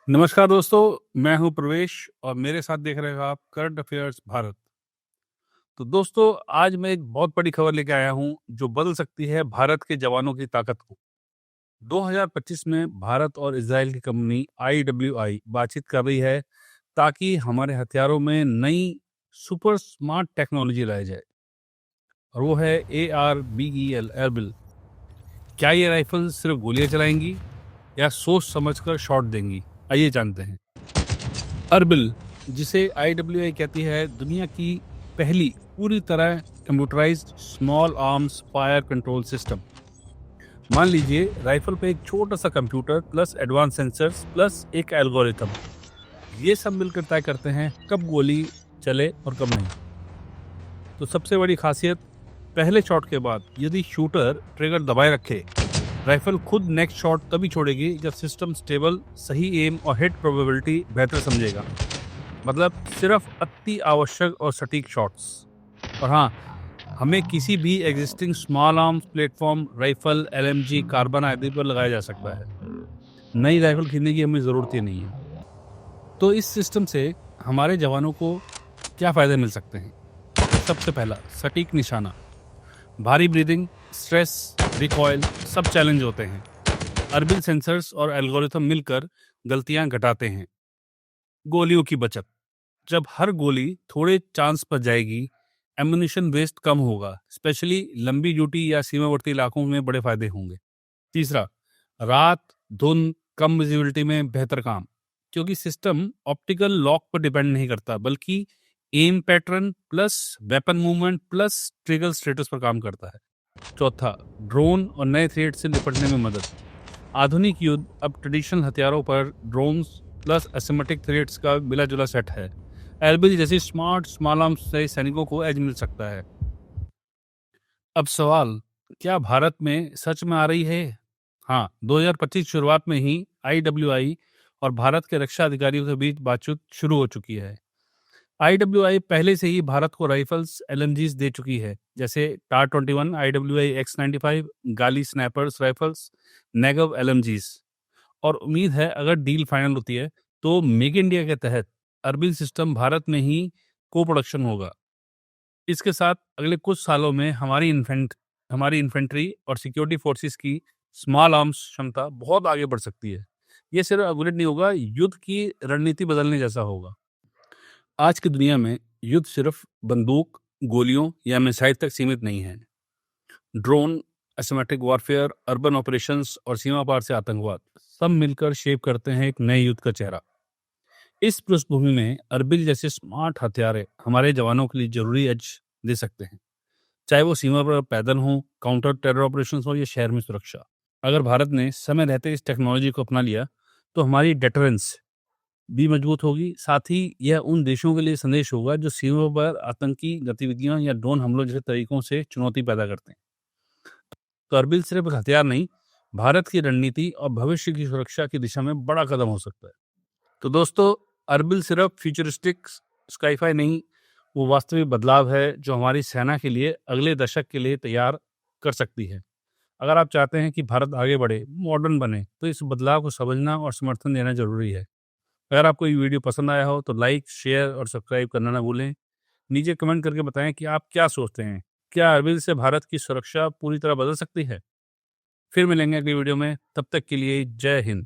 नमस्कार दोस्तों, मैं हूं प्रवेश और मेरे साथ देख रहे हो आप करंट अफेयर्स भारत। तो दोस्तों, आज मैं एक बहुत बड़ी खबर लेके आया हूं जो बदल सकती है भारत के जवानों की ताकत को। 2025 में भारत और इजराइल की कंपनी IWI बातचीत कर रही है ताकि हमारे हथियारों में नई सुपर स्मार्ट टेक्नोलॉजी लाई जाए, और वो है ARBEL एरबिल। क्या ये राइफल सिर्फ गोलियां चलाएंगी या सोच समझकर शॉट देंगी? आइए जानते हैं। अर्बिल, जिसे IWI कहती है, दुनिया की पहली पूरी तरह computerised small arms fire control system. मान लीजिए राइफल पे एक छोटा सा computer plus advance sensors plus एक एल्गोरिथम, ये सब मिलकर तय करते हैं कब गोली चले और कब नहीं। तो सबसे बड़ी खासियत, पहले शॉट के बाद यदि शूटर ट्रिगर दबाए रखे, राइफल खुद नेक्स्ट शॉट तभी छोड़ेगी जब सिस्टम स्टेबल, सही एम और हिट प्रोबेबिलिटी बेहतर समझेगा। मतलब सिर्फ अति आवश्यक और सटीक शॉट्स। और हाँ, हमें किसी भी existing small arms platform, rifle, LMG, carbon आदि पर लगाया जा सकता है। नई राइफल खरीदने की हमें ज़रूरत ही नहीं है। तो इस सिस्टम से हमारे जवानों को क्या फ़ायदे मिल सकते हैं? सबसे पहला, सटीक निशाना। भारी ब्रीदिंग, स्ट्रेस, रिकॉयल सब चैलेंज होते हैं। अर्बिल सेंसर्स और एल्गोरिथम मिलकर गलतियां घटाते हैं। गोलियों की बचत, जब हर गोली थोड़े चांस पर जाएगी, एम्यूनिशन वेस्ट कम होगा, स्पेशली लंबी ड्यूटी या सीमावर्ती इलाकों में बड़े फायदे होंगे। तीसरा, रात, धुंध, कम विजिबिलिटी में बेहतर काम, क्योंकि सिस्टम ऑप्टिकल लॉक पर डिपेंड नहीं करता बल्कि M pattern plus weapon movement plus trigger status पर काम करता है। चौथा, ड्रोन और नए थ्रेट से निपटने में मदद। आधुनिक युद्ध अब ट्रेडिशनल हथियारों पर ड्रोन्स प्लस एसिमेट्रिक थ्रेट्स का मिला जुला सेट है। एल्बिल जैसी स्मार्ट स्मॉल आर्म्स से सैनिकों को एज मिल सकता है। अब सवाल, क्या भारत में सच में आ रही है? हाँ, 2025 शुरुआत में ही IWI और भारत के रक्षा अधिकारियों के बीच बातचीत शुरू हो चुकी है। IWI पहले से ही भारत को राइफल्स, LMGs दे चुकी है, जैसे टार 21, IWI X95, गाली स्नैपर्स राइफल्स, नेगव LMGs। और उम्मीद है अगर डील फाइनल होती है तो मेक इंडिया के तहत अर्बिल सिस्टम भारत में ही को प्रोडक्शन होगा। इसके साथ अगले कुछ सालों में हमारी इन्फेंट्री और सिक्योरिटी फोर्सेस की स्मॉल आर्म्स क्षमता बहुत आगे बढ़ सकती है। ये सिर्फ अपग्रेड नहीं होगा, युद्ध की रणनीति बदलने जैसा होगा। आज की दुनिया में युद्ध सिर्फ बंदूक, गोलियों या मिसाइल तक सीमित नहीं है। Drone, asymmetric warfare, urban operations और सीमा पार से आतंकवाद सब मिलकर शेप करते हैं एक नए युद्ध का चेहरा। इस पृष्ठभूमि में अर्बिल जैसे स्मार्ट हथियारे हमारे जवानों के लिए जरूरी एज दे सकते हैं, चाहे वो सीमा पर पैदल हो, काउंटर टेरर ऑपरेशन हो या शहर में सुरक्षा। अगर भारत ने समय रहते इस टेक्नोलॉजी को अपना लिया तो हमारी डेटरेंस भी मजबूत होगी। साथ ही यह उन देशों के लिए संदेश होगा जो सीमा पर आतंकी गतिविधियां या ड्रोन हमलों जैसे तरीकों से चुनौती पैदा करते हैं। तो अर्बिल सिर्फ एक हथियार नहीं, भारत की रणनीति और भविष्य की सुरक्षा की दिशा में बड़ा कदम हो सकता है। तो दोस्तों, अर्बिल सिर्फ फ्यूचरिस्टिक स्काईफाई नहीं, वो वास्तविक बदलाव है जो हमारी सेना के लिए अगले दशक के लिए तैयार कर सकती है। अगर आप चाहते हैं कि भारत आगे बढ़े, मॉडर्न बने, तो इस बदलाव को समझना और समर्थन देना जरूरी है। अगर आपको ये वीडियो पसंद आया हो तो लाइक, शेयर और सब्सक्राइब करना ना भूलें। नीचे कमेंट करके बताएं कि आप क्या सोचते हैं, क्या अर्बिल से भारत की सुरक्षा पूरी तरह बदल सकती है? फिर मिलेंगे अगली वीडियो में, तब तक के लिए जय हिंद।